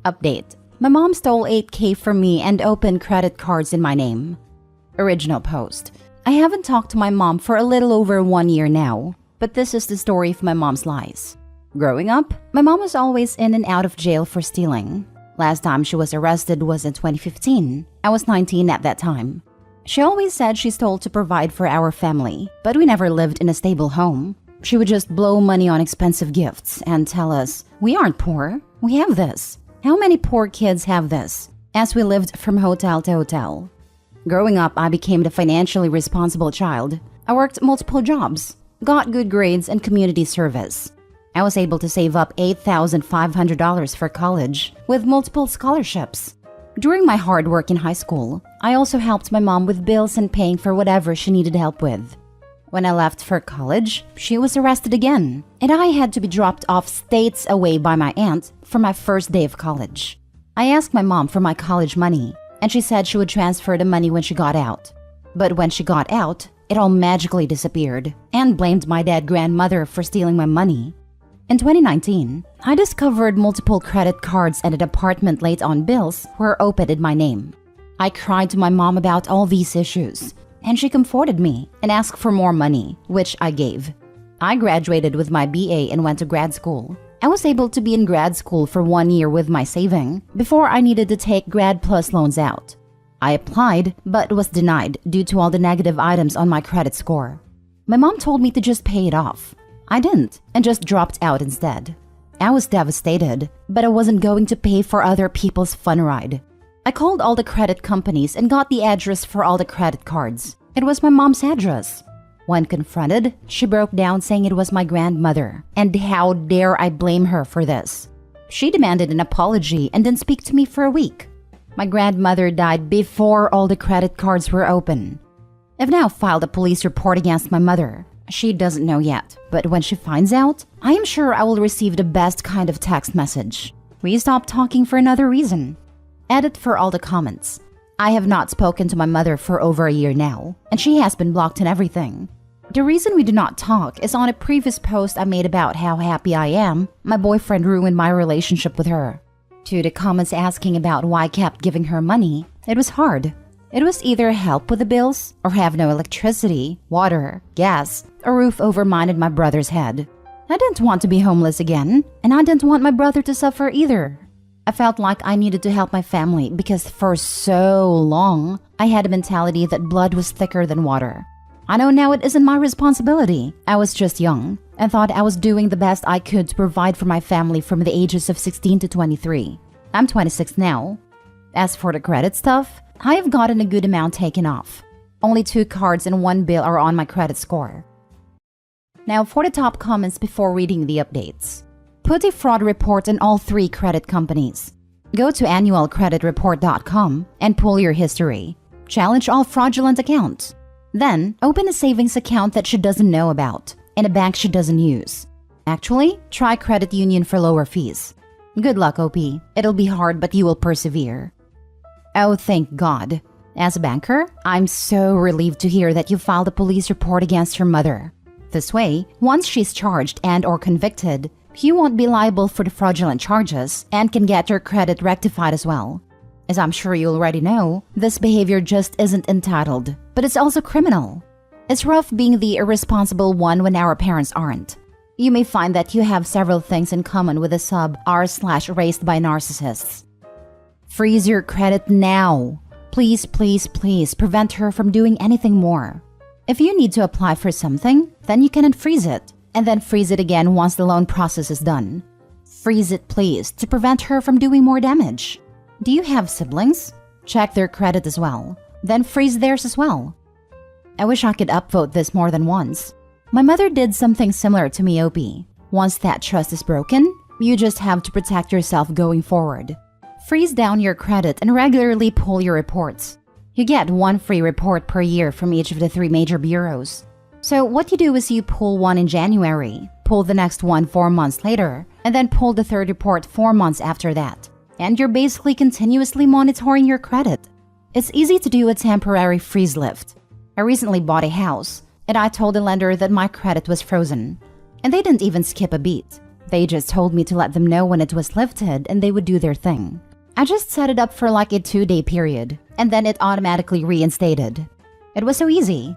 Update. My mom stole $8,000 from me and opened credit cards in my name. Original post. I haven't talked to my mom for a little over 1 year now, but this is the story of my mom's lies. Growing up, my mom was always in and out of jail for stealing. Last time she was arrested was in 2015. I was 19 at that time. She always said she stole to provide for our family, but we never lived in a stable home. She would just blow money on expensive gifts and tell us, "We aren't poor, we have this." How many poor kids have this? As we lived from hotel to hotel. Growing up, I became the financially responsible child. I worked multiple jobs, got good grades and community service. I was able to save up $8,500 for college with multiple scholarships. During my hard work in high school, I also helped my mom with bills and paying for whatever she needed help with. When I left for college, she was arrested again, and I had to be dropped off states away by my aunt for my first day of college. I asked my mom for my college money, and she said she would transfer the money when she got out. But when she got out, it all magically disappeared and blamed my dead grandmother for stealing my money. In 2019, I discovered multiple credit cards and an apartment late on bills were opened in my name. I cried to my mom about all these issues, and she comforted me and asked for more money, which I gave. I graduated with my BA and went to grad school. I was able to be in grad school for 1 year with my saving before I needed to take Grad Plus loans out. I applied, but was denied due to all the negative items on my credit score. My mom told me to just pay it off. I didn't, and just dropped out instead. I was devastated, but I wasn't going to pay for other people's fun ride. I called all the credit companies and got the address for all the credit cards. It was my mom's address. When confronted, she broke down saying it was my grandmother, and how dare I blame her for this. She demanded an apology and didn't speak to me for a week. My grandmother died before all the credit cards were open. I've now filed a police report against my mother. She doesn't know yet, but when she finds out, I am sure I will receive the best kind of text message. We stopped talking for another reason. Edit for all the comments. I have not spoken to my mother for over a year now, and she has been blocked and everything. The reason we do not talk is on a previous post I made about how happy I am my boyfriend ruined my relationship with her. To the comments asking about why I kept giving her money, it was hard. It was either help with the bills or have no electricity, water, gas, a roof over mine and my brother's head. I didn't want to be homeless again, and I didn't want my brother to suffer either. I felt like I needed to help my family because for so long, I had a mentality that blood was thicker than water. I know now it isn't my responsibility. I was just young and thought I was doing the best I could to provide for my family from the ages of 16 to 23. I'm 26 now. As for the credit stuff, I have gotten a good amount taken off. Only 2 cards and 1 bill are on my credit score. Now for the top comments before reading the updates. Put a fraud report on all 3 credit companies. Go to annualcreditreport.com and pull your history. Challenge all fraudulent accounts. Then, open a savings account that she doesn't know about and a bank she doesn't use. Actually, try credit union for lower fees. Good luck, OP. It'll be hard, but you will persevere. Oh, thank God. As a banker, I'm so relieved to hear that you filed a police report against her mother. This way, once she's charged and or convicted, you won't be liable for the fraudulent charges and can get your credit rectified as well. As I'm sure you already know, this behavior just isn't entitled, but it's also criminal. It's rough being the irresponsible one when our parents aren't. You may find that you have several things in common with a sub r/raised by narcissists. Freeze your credit now. Please, please, please prevent her from doing anything more. If you need to apply for something, then you can unfreeze it, and then freeze it again once the loan process is done. Freeze it, please, to prevent her from doing more damage. Do you have siblings? Check their credit as well. Then freeze theirs as well. I wish I could upvote this more than once. My mother did something similar to me, OP. Once that trust is broken, you just have to protect yourself going forward. Freeze down your credit and regularly pull your reports. You get 1 free report per year from each of the 3 major bureaus. So what you do is you pull one in January, pull the next one 4 months later, and then pull the 3rd report 4 months after that. And you're basically continuously monitoring your credit. It's easy to do a temporary freeze lift. I recently bought a house, and I told the lender that my credit was frozen. And they didn't even skip a beat. They just told me to let them know when it was lifted and they would do their thing. I just set it up for like a 2-day period, and then it automatically reinstated. It was so easy.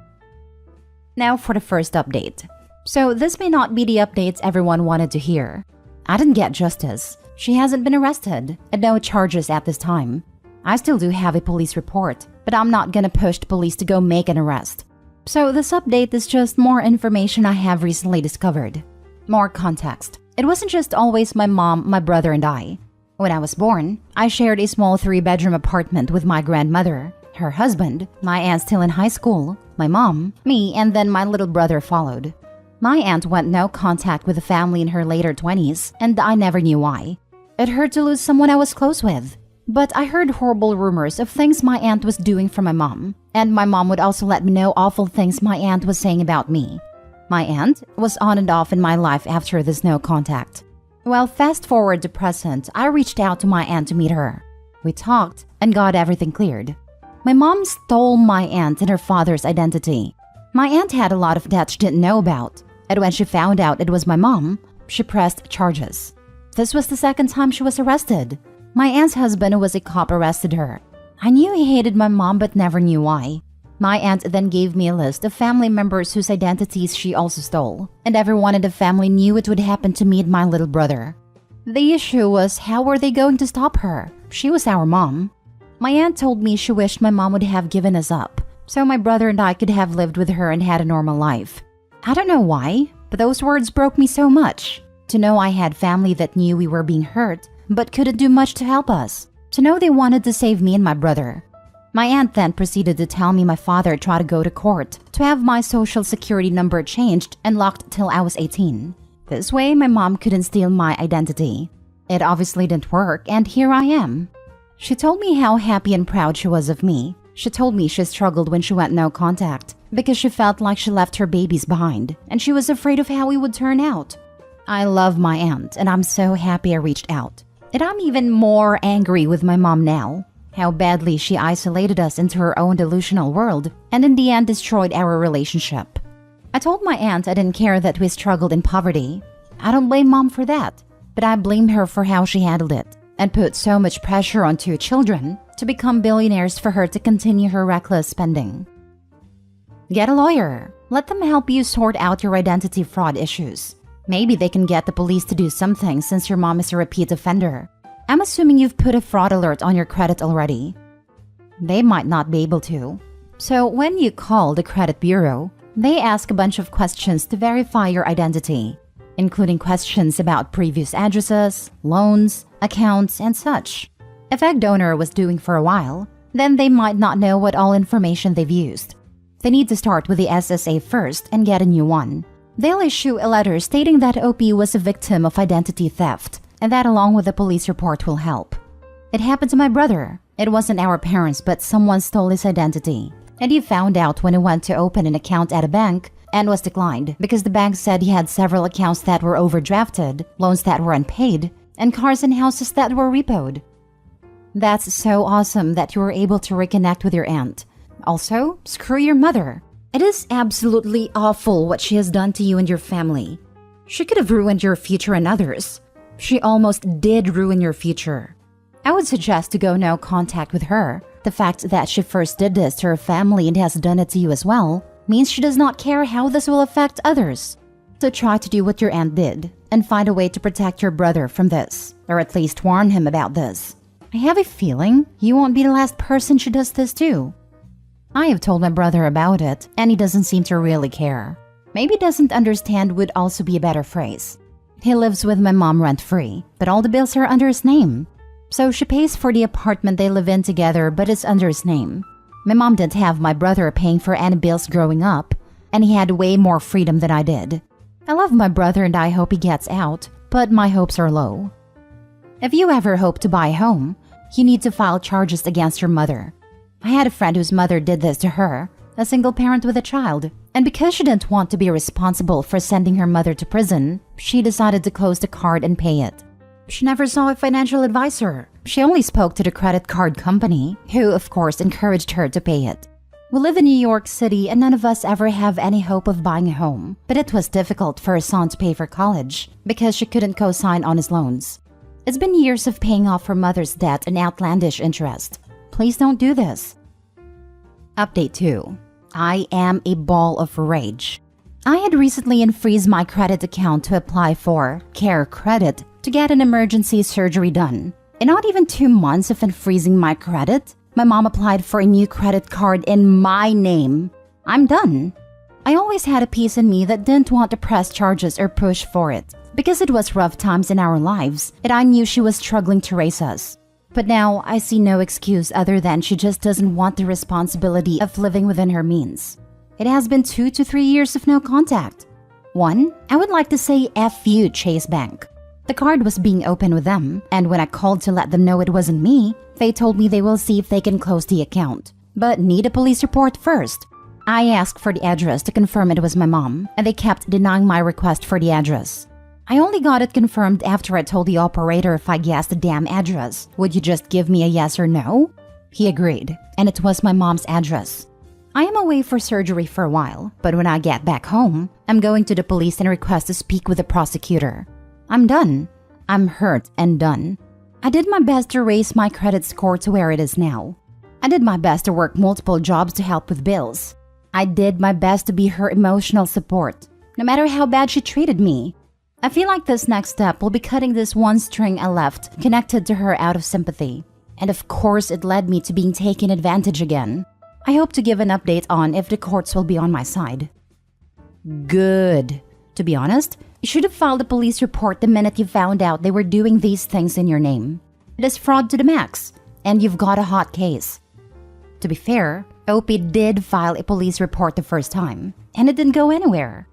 Now for the first update. So this may not be the updates everyone wanted to hear. I didn't get justice. She hasn't been arrested, and no charges at this time. I still do have a police report, but I'm not gonna push the police to go make an arrest. So this update is just more information I have recently discovered. More context. It wasn't just always my mom, my brother, and I. When I was born, I shared a small 3-bedroom apartment with my grandmother, her husband, my aunt still in high school, my mom, me, and then my little brother followed. My aunt went no contact with the family in her later 20s, and I never knew why. It hurt to lose someone I was close with. But I heard horrible rumors of things my aunt was doing for my mom, and my mom would also let me know awful things my aunt was saying about me. My aunt was on and off in my life after this no contact. Well, fast forward to present, I reached out to my aunt to meet her. We talked and got everything cleared. My mom stole my aunt and her father's identity. My aunt had a lot of debt she didn't know about, and when she found out it was my mom, she pressed charges. This was the second time she was arrested. My aunt's husband, who was a cop, arrested her. I knew he hated my mom but never knew why. My aunt then gave me a list of family members whose identities she also stole, and everyone in the family knew it would happen to me and my little brother. The issue was, how were they going to stop her? She was our mom. My aunt told me she wished my mom would have given us up, so my brother and I could have lived with her and had a normal life. I don't know why, but those words broke me so much. To know I had family that knew we were being hurt, but couldn't do much to help us. To know they wanted to save me and my brother. My aunt then proceeded to tell me my father tried to go to court to have my social security number changed and locked till I was 18. This way, my mom couldn't steal my identity. It obviously didn't work, and here I am. She told me how happy and proud she was of me. She told me she struggled when she went no contact because she felt like she left her babies behind, and she was afraid of how we would turn out. I love my aunt, and I'm so happy I reached out. And I'm even more angry with my mom now. How badly she isolated us into her own delusional world and in the end destroyed our relationship. I told my aunt I didn't care that we struggled in poverty. I don't blame mom for that, but I blame her for how she handled it and put so much pressure on 2 children to become billionaires for her to continue her reckless spending. Get a lawyer. Let them help you sort out your identity fraud issues. Maybe they can get the police to do something since your mom is a repeat offender. I'm assuming you've put a fraud alert on your credit already. They might not be able to. So when you call the credit bureau, they ask a bunch of questions to verify your identity, including questions about previous addresses, loans, accounts, and such. If a donor was doing for a while, then they might not know what all information they've used. They need to start with the SSA first and get a new one. They'll issue a letter stating that OP was a victim of identity theft, and that along with a police report will help. It happened to my brother. It wasn't our parents, but someone stole his identity. And he found out when he went to open an account at a bank and was declined because the bank said he had several accounts that were overdrafted, loans that were unpaid, and cars and houses that were repoed. That's so awesome that you were able to reconnect with your aunt. Also, screw your mother. It is absolutely awful what she has done to you and your family. She could have ruined your future and others. She almost did ruin your future. I would suggest to go no contact with her. The fact that she first did this to her family and has done it to you as well means she does not care how this will affect others. So try to do what your aunt did and find a way to protect your brother from this, or at least warn him about this. I have a feeling you won't be the last person she does this to. I have told my brother about it, and he doesn't seem to really care. Maybe doesn't understand would also be a better phrase. He lives with my mom rent-free, but all the bills are under his name. So she pays for the apartment they live in together, but it's under his name. My mom didn't have my brother paying for any bills growing up, and he had way more freedom than I did. I love my brother and I hope he gets out, but my hopes are low. If you ever hope to buy a home, you need to file charges against your mother. I had a friend whose mother did this to her, a single parent with a child, and because she didn't want to be responsible for sending her mother to prison, she decided to close the card and pay it. She never saw a financial advisor. She only spoke to the credit card company, who of course encouraged her to pay it. We live in New York City and none of us ever have any hope of buying a home. But it was difficult for her son to pay for college because she couldn't co-sign on his loans. It's been years of paying off her mother's debt and outlandish interest. Please don't do this. Update 2. I am a ball of rage. I had recently unfreezed my credit account to apply for Care Credit to get an emergency surgery done. In not even 2 months of unfreezing my credit, my mom applied for a new credit card in my name. I'm done. I always had a piece in me that didn't want to press charges or push for it because it was rough times in our lives and I knew she was struggling to raise us. But now I see no excuse other than she just doesn't want the responsibility of living within her means. It has been 2 to 3 years of no contact. 1, I would like to say F you, Chase Bank. The card was being opened with them, and when I called to let them know it wasn't me, they told me they will see if they can close the account, but need a police report first. I asked for the address to confirm it was my mom, and they kept denying my request for the address. I only got it confirmed after I told the operator if I guessed the damn address. Would you just give me a yes or no? He agreed, and it was my mom's address. I am away for surgery for a while, but when I get back home, I'm going to the police and request to speak with the prosecutor. I'm done. I'm hurt and done. I did my best to raise my credit score to where it is now. I did my best to work multiple jobs to help with bills. I did my best to be her emotional support, no matter how bad she treated me. I feel like this next step will be cutting this one string I left connected to her out of sympathy. And of course, it led me to being taken advantage again. I hope to give an update on if the courts will be on my side. Good. To be honest, you should have filed a police report the minute you found out they were doing these things in your name. It is fraud to the max, and you've got a hot case. To be fair, OP did file a police report the first time, and it didn't go anywhere.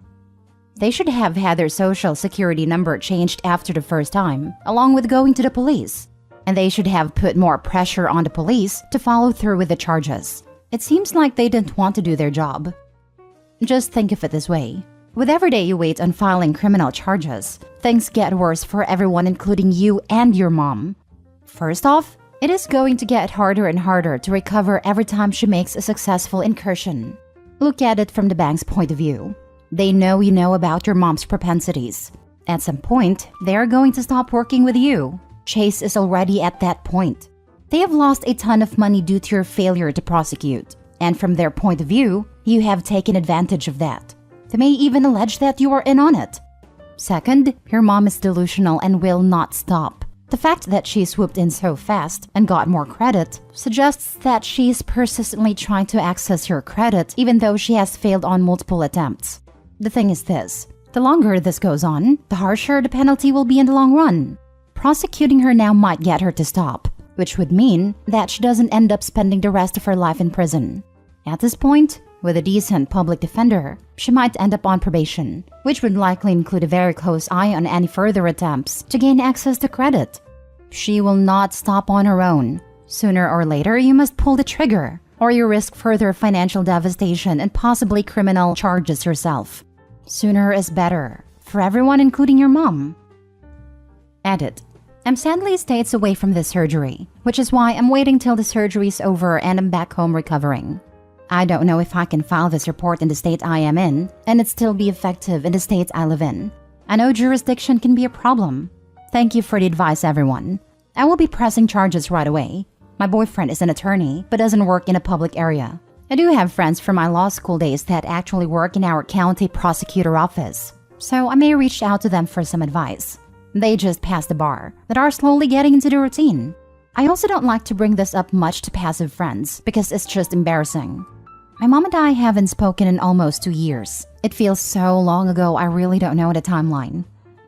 They should have had their social security number changed after the first time, along with going to the police. And they should have put more pressure on the police to follow through with the charges. It seems like they didn't want to do their job. Just think of it this way. With every day you wait on filing criminal charges, things get worse for everyone including you and your mom. First off, it is going to get harder and harder to recover every time she makes a successful incursion. Look at it from the bank's point of view. They know you know about your mom's propensities. At some point, they are going to stop working with you. Chase is already at that point. They have lost a ton of money due to your failure to prosecute. And from their point of view, you have taken advantage of that. They may even allege that you are in on it. Second, your mom is delusional and will not stop. The fact that she swooped in so fast and got more credit suggests that she is persistently trying to access your credit even though she has failed on multiple attempts. The thing is this, the longer this goes on, the harsher the penalty will be in the long run. Prosecuting her now might get her to stop, which would mean that she doesn't end up spending the rest of her life in prison. At this point, with a decent public defender, she might end up on probation, which would likely include a very close eye on any further attempts to gain access to credit. She will not stop on her own. Sooner or later, you must pull the trigger, or you risk further financial devastation and possibly criminal charges yourself. Sooner is better, for everyone including your mom. Edit. I'm sadly states away from this surgery, which is why I'm waiting till the surgery is over and I'm back home recovering. I don't know if I can file this report in the state I am in, and it still be effective in the state I live in. I know jurisdiction can be a problem. Thank you for the advice, everyone. I will be pressing charges right away. My boyfriend is an attorney, but doesn't work in a public area. I do have friends from my law school days that actually work in our county prosecutor office, so I may reach out to them for some advice. They just passed the bar, but are slowly getting into the routine. I also don't like to bring this up much to passive friends, because it's just embarrassing. My mom and I haven't spoken in almost 2 years. It feels so long ago I really don't know the timeline.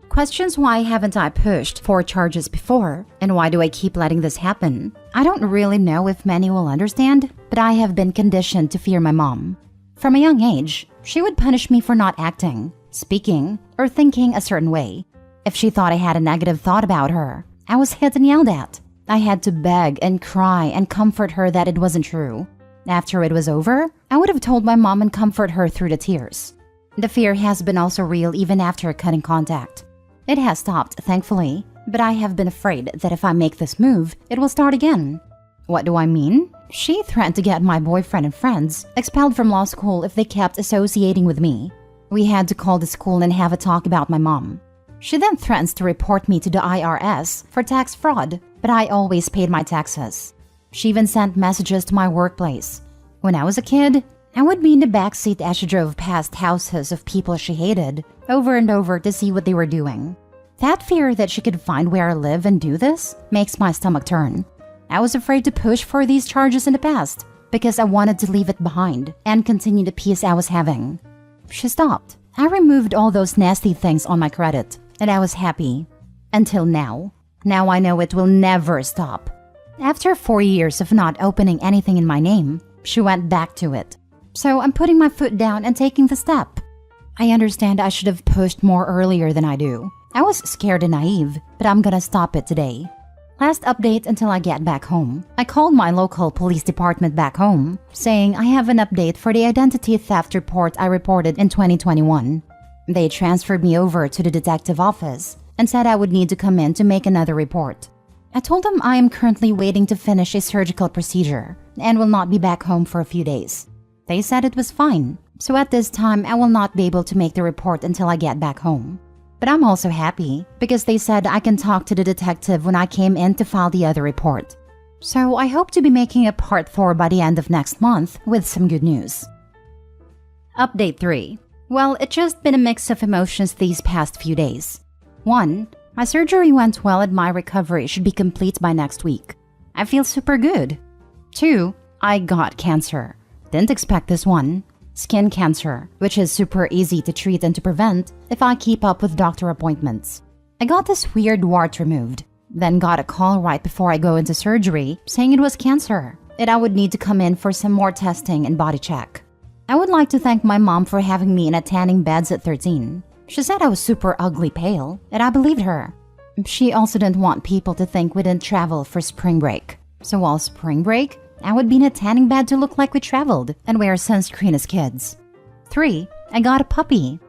Questions why haven't I pushed for charges before, and why do I keep letting this happen? I don't really know if many will understand, but I have been conditioned to fear my mom. From a young age, she would punish me for not acting, speaking, or thinking a certain way. If she thought I had a negative thought about her, I was hit and yelled at. I had to beg and cry and comfort her that it wasn't true. After it was over, I would have told my mom and comfort her through the tears. The fear has been also real even after cutting contact. It has stopped, thankfully, but I have been afraid that if I make this move, it will start again. What do I mean? She threatened to get my boyfriend and friends expelled from law school if they kept associating with me. We had to call the school and have a talk about my mom. She then threatens to report me to the IRS for tax fraud, but I always paid my taxes. She even sent messages to my workplace. When I was a kid, I would be in the backseat as she drove past houses of people she hated over and over to see what they were doing. That fear that she could find where I live and do this makes my stomach turn. I was afraid to push for these charges in the past because I wanted to leave it behind and continue the peace I was having. She stopped. I removed all those nasty things on my credit, and I was happy. Until now. Now I know it will never stop. After 4 years of not opening anything in my name, she went back to it. So I'm putting my foot down and taking the step. I understand I should have pushed more earlier than I do. I was scared and naive, but I'm gonna stop it today. Last update until I get back home. I called my local police department back home, saying I have an update for the identity theft report I reported in 2021. They transferred me over to the detective office and said I would need to come in to make another report. I told them I am currently waiting to finish a surgical procedure and will not be back home for a few days. They said it was fine, so at this time I will not be able to make the report until I get back home. But I'm also happy because they said I can talk to the detective when I came in to file the other report. So I hope to be making a part 4 by the end of next month with some good news. Update 3. Well, it's just been a mix of emotions these past few days. 1. My surgery went well and my recovery should be complete by next week. I feel super good. 2. I got cancer. Didn't expect this one. Skin cancer, which is super easy to treat and to prevent if I keep up with doctor appointments. I got this weird wart removed, then got a call right before I go into surgery saying it was cancer and I would need to come in for some more testing and body check. I would like to thank my mom for having me in a tanning beds at 13. She said I was super ugly pale, and I believed her. She also didn't want people to think we didn't travel for spring break. So while spring break, I would be in a tanning bed to look like we traveled and wear sunscreen as kids. 3. I got a puppy.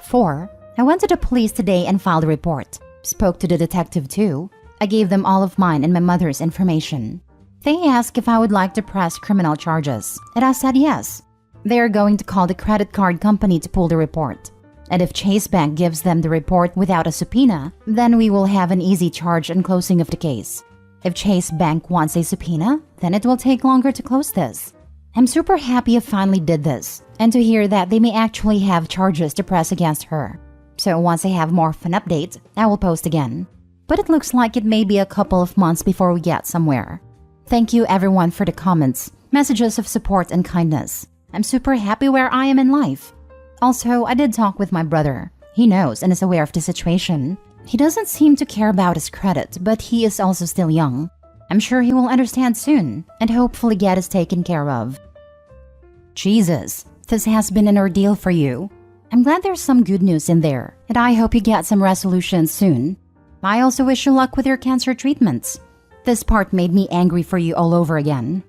4. I went to the police today and filed a report. Spoke to the detective too. I gave them all of mine and my mother's information. They asked if I would like to press criminal charges, and I said yes. They are going to call the credit card company to pull the report. And if Chase Bank gives them the report without a subpoena, then we will have an easy charge and closing of the case. If Chase Bank wants a subpoena, then it will take longer to close this. I'm super happy I finally did this, and to hear that they may actually have charges to press against her. So once I have more of an update, I will post again. But it looks like it may be a couple of months before we get somewhere. Thank you everyone for the comments, messages of support and kindness. I'm super happy where I am in life. Also, I did talk with my brother. He knows and is aware of the situation. He doesn't seem to care about his credit, but he is also still young. I'm sure he will understand soon and hopefully get us taken care of. Jesus, this has been an ordeal for you. I'm glad there's some good news in there, and I hope you get some resolutions soon. I also wish you luck with your cancer treatments. This part made me angry for you all over again.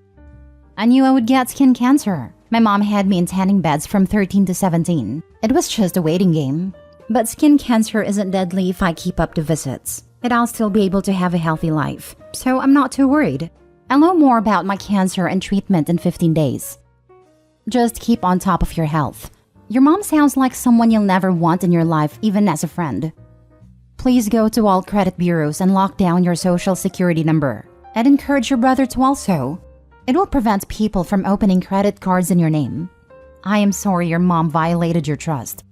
I knew I would get skin cancer. My mom had me in tanning beds from 13 to 17. It was just a waiting game. But skin cancer isn't deadly if I keep up the visits, and I'll still be able to have a healthy life, so I'm not too worried. I'll know more about my cancer and treatment in 15 days. Just keep on top of your health. Your mom sounds like someone you'll never want in your life, even as a friend. Please go to all credit bureaus and lock down your social security number, and encourage your brother to also. It will prevent people from opening credit cards in your name. I am sorry your mom violated your trust.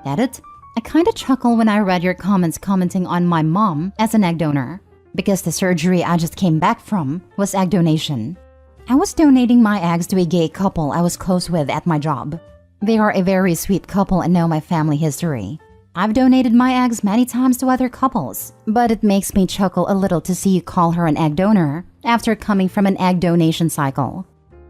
Edit. I kinda chuckle when I read your comments commenting on my mom as an egg donor, because the surgery I just came back from was egg donation. I was donating my eggs to a gay couple I was close with at my job. They are a very sweet couple and know my family history. I've donated my eggs many times to other couples, but it makes me chuckle a little to see you call her an egg donor after coming from an egg donation cycle.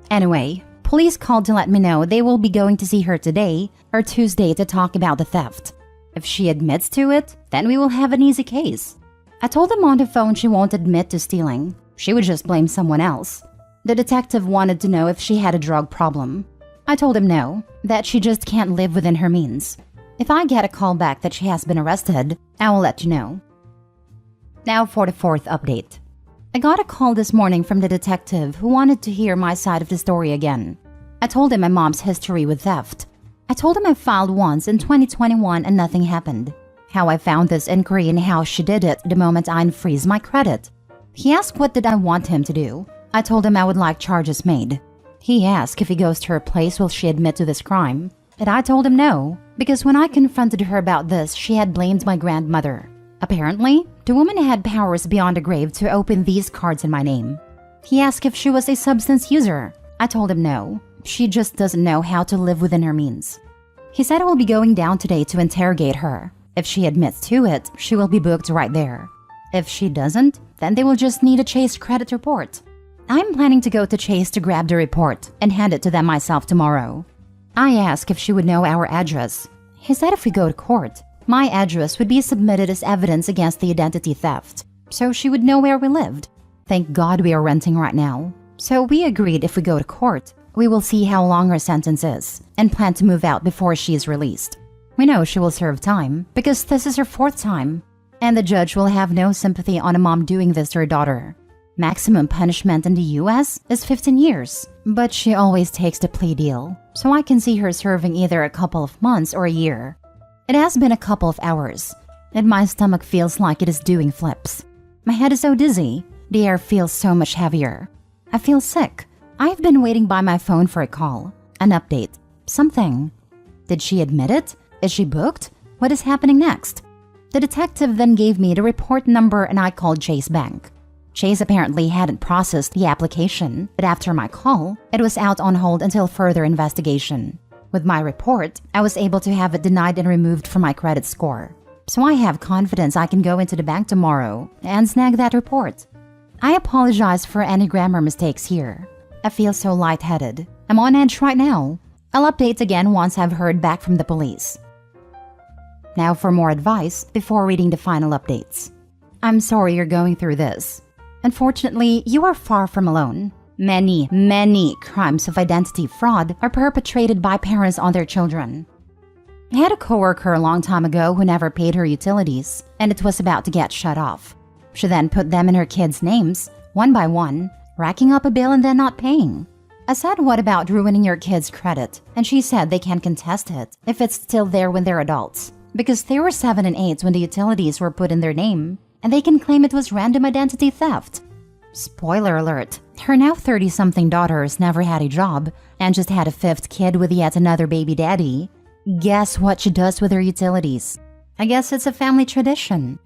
Anyway, police called to let me know they will be going to see her today or Tuesday to talk about the theft. If she admits to it, then we will have an easy case. I told them on the phone she won't admit to stealing. She would just blame someone else. The detective wanted to know if she had a drug problem. I told him no, that she just can't live within her means. If I get a call back that she has been arrested, I will let you know. Now for the 4th update. I got a call this morning from the detective who wanted to hear my side of the story again. I told him my mom's history with theft. I told him I filed once in 2021 and nothing happened. How I found this inquiry and how she did it the moment I unfreeze my credit. He asked what did I want him to do. I told him I would like charges made. He asked if he goes to her place will she admit to this crime. And I told him no, because when I confronted her about this, she had blamed my grandmother. Apparently, the woman had powers beyond the grave to open these cards in my name. He asked if she was a substance user. I told him no. She just doesn't know how to live within her means. He said I will be going down today to interrogate her. If she admits to it, she will be booked right there. If she doesn't, then they will just need a Chase credit report. I'm planning to go to Chase to grab the report and hand it to them myself tomorrow. I asked if she would know our address. He said if we go to court, my address would be submitted as evidence against the identity theft, so she would know where we lived. Thank God we are renting right now. So we agreed if we go to court, we will see how long her sentence is and plan to move out before she is released. We know she will serve time because this is her 4th time, and the judge will have no sympathy on a mom doing this to her daughter. Maximum punishment in the US is 15 years, but she always takes the plea deal, so I can see her serving either a couple of months or a year. It has been a couple of hours, and my stomach feels like it is doing flips. My head is so dizzy, the air feels so much heavier. I feel sick. I've been waiting by my phone for a call, an update, something. Did she admit it? Is she booked? What is happening next? The detective then gave me the report number and I called Chase Bank. Chase apparently hadn't processed the application, but after my call, it was out on hold until further investigation. With my report, I was able to have it denied and removed from my credit score. So I have confidence I can go into the bank tomorrow and snag that report. I apologize for any grammar mistakes here. I feel so lightheaded. I'm on edge right now. I'll update again once I've heard back from the police. Now for more advice before reading the final updates. I'm sorry you're going through this. Unfortunately, you are far from alone. Many crimes of identity fraud are perpetrated by parents on their children. I had a coworker a long time ago who never paid her utilities, and it was about to get shut off. She then put them in her kids' names, one by one, racking up a bill and then not paying. I said, what about ruining your kids' credit? And she said they can contest it if it's still there when they're adults, because they were 7 and 8 when the utilities were put in their name, and they can claim it was random identity theft. Spoiler alert, her now 30-something daughter has never had a job and just had a 5th kid with yet another baby daddy. Guess what she does with her utilities? I guess it's a family tradition.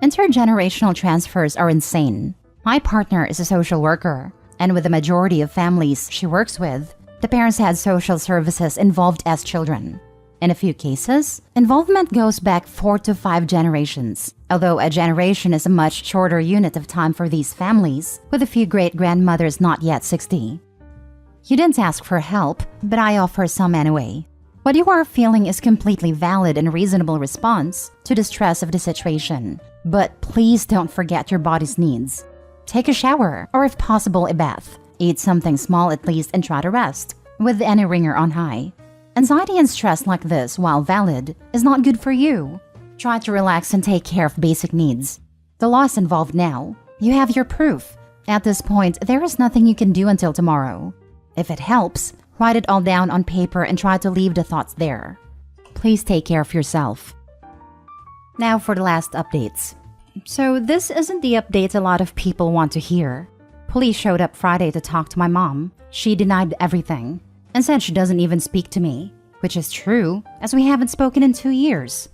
Intergenerational transfers are insane. My partner is a social worker, and with the majority of families she works with, the parents had social services involved as children. In a few cases, involvement goes back 4 to 5 generations, although a generation is a much shorter unit of time for these families, with a few great-grandmothers not yet 60. You didn't ask for help, but I offer some anyway. What you are feeling is completely valid and reasonable response to the stress of the situation, but please don't forget your body's needs. Take a shower, or if possible, a bath. Eat something small at least and try to rest, with any ringer on high. Anxiety and stress like this, while valid, is not good for you. Try to relax and take care of basic needs. The law is involved now. You have your proof. At this point, there is nothing you can do until tomorrow. If it helps, write it all down on paper and try to leave the thoughts there. Please take care of yourself. Now for the last updates. So this isn't the update a lot of people want to hear. Police showed up Friday to talk to my mom. She denied everything and said she doesn't even speak to me, which is true, as we haven't spoken in 2 years.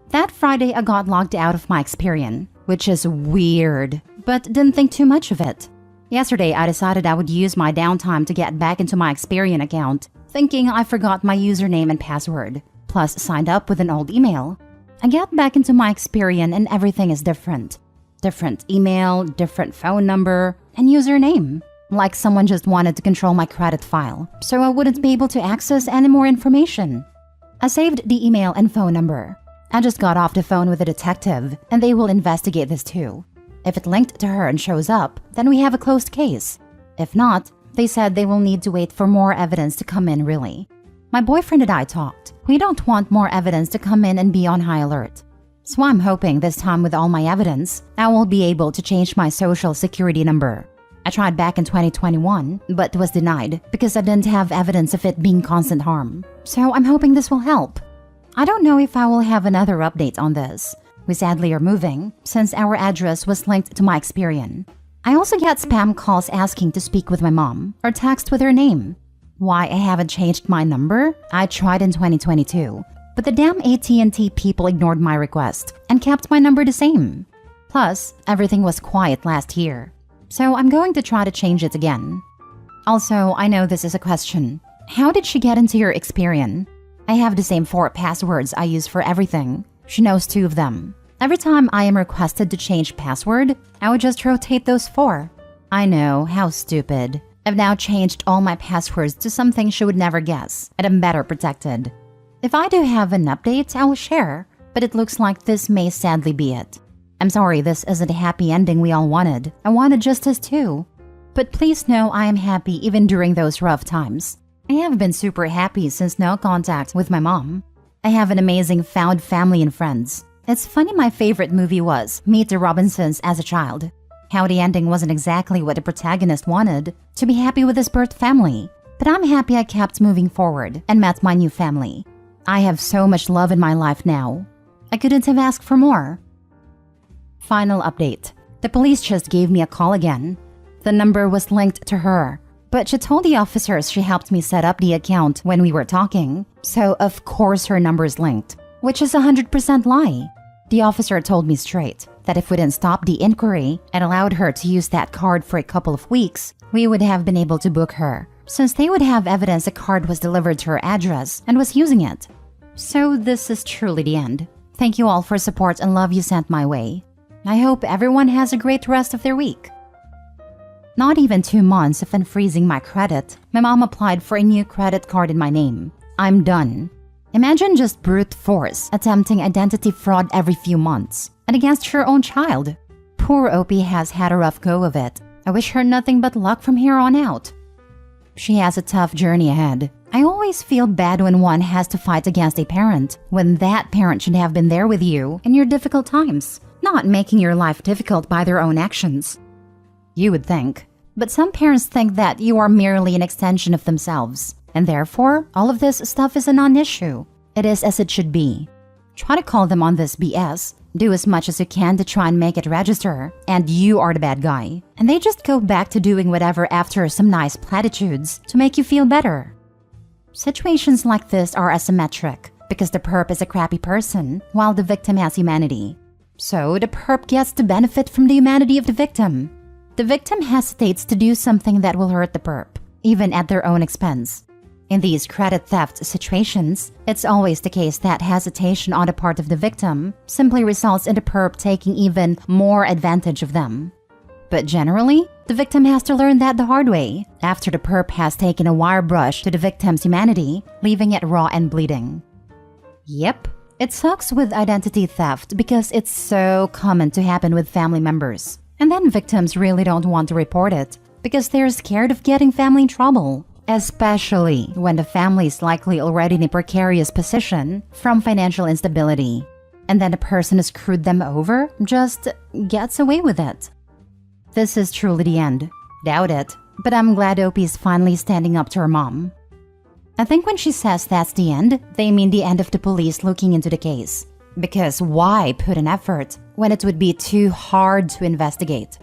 That Friday, I got logged out of my Experian, which is weird, but didn't think too much of it. Yesterday, I decided I would use my downtime to get back into my Experian account, thinking I forgot my username and password, plus signed up with an old email. I get back into my Experian and everything is different. Different email, different phone number, and username. Like someone just wanted to control my credit file, so I wouldn't be able to access any more information. I saved the email and phone number. I just got off the phone with a detective, and they will investigate this too. If it linked to her and shows up, then we have a closed case. If not, they said they will need to wait for more evidence to come in really. My boyfriend and I talked. We don't want more evidence to come in and be on high alert. So I'm hoping this time with all my evidence, I will be able to change my social security number. I tried back in 2021, but was denied because I didn't have evidence of it being constant harm. So I'm hoping this will help. I don't know if I will have another update on this. We sadly are moving, since our address was linked to my Experian. I also get spam calls asking to speak with my mom, or text with her name. Why I haven't changed my number? I tried in 2022, but the damn AT&T people ignored my request and kept my number the same. Plus, everything was quiet last year. So I'm going to try to change it again. Also, I know this is a question. How did she get into your Experian? I have the same 4 passwords I use for everything. She knows 2 of them. Every time I am requested to change password, I would just rotate those 4. I know, how stupid. I've now changed all my passwords to something she would never guess, and I'm better protected. If I do have an update, I will share, but it looks like this may sadly be it. I'm sorry this isn't a happy ending we all wanted. I wanted justice too. But please know I am happy even during those rough times. I have been super happy since no contact with my mom. I have an amazing found family and friends. It's funny my favorite movie was Meet the Robinsons as a child. How the ending wasn't exactly what the protagonist wanted, to be happy with his birth family. But I'm happy I kept moving forward and met my new family. I have so much love in my life now. I couldn't have asked for more. Final update. The police just gave me a call again. The number was linked to her, but she told the officers she helped me set up the account when we were talking, so of course her number is linked, which is 100% lie. The officer told me straight that if we didn't stop the inquiry and allowed her to use that card for a couple of weeks, we would have been able to book her, since they would have evidence the card was delivered to her address and was using it. So this is truly the end. Thank you all for support and love you sent my way. I hope everyone has a great rest of their week. Not even 2 months of unfreezing my credit, my mom applied for a new credit card in my name. I'm done. Imagine just brute force attempting identity fraud every few months, and against her own child. Poor Opie has had a rough go of it. I wish her nothing but luck from here on out. She has a tough journey ahead. I always feel bad when one has to fight against a parent, when that parent should have been there with you in your difficult times, not making your life difficult by their own actions. You would think. But some parents think that you are merely an extension of themselves, and therefore, all of this stuff is a non-issue. It is as it should be. Try to call them on this BS, do as much as you can to try and make it register, and you are the bad guy. And they just go back to doing whatever after some nice platitudes to make you feel better. Situations like this are asymmetric, because the perp is a crappy person, while the victim has humanity. So the perp gets to benefit from the humanity of the victim. The victim hesitates to do something that will hurt the perp, even at their own expense. In these credit theft situations, it's always the case that hesitation on the part of the victim simply results in the perp taking even more advantage of them. But generally, the victim has to learn that the hard way, after the perp has taken a wire brush to the victim's humanity, leaving it raw and bleeding. Yep, it sucks with identity theft because it's so common to happen with family members. And then victims really don't want to report it because they're scared of getting family in trouble. Especially when the family is likely already in a precarious position from financial instability. And then the person who screwed them over just gets away with it. This is truly the end. Doubt it, but I'm glad Opie is finally standing up to her mom. I think when she says that's the end, they mean the end of the police looking into the case. Because why put an effort when it would be too hard to investigate?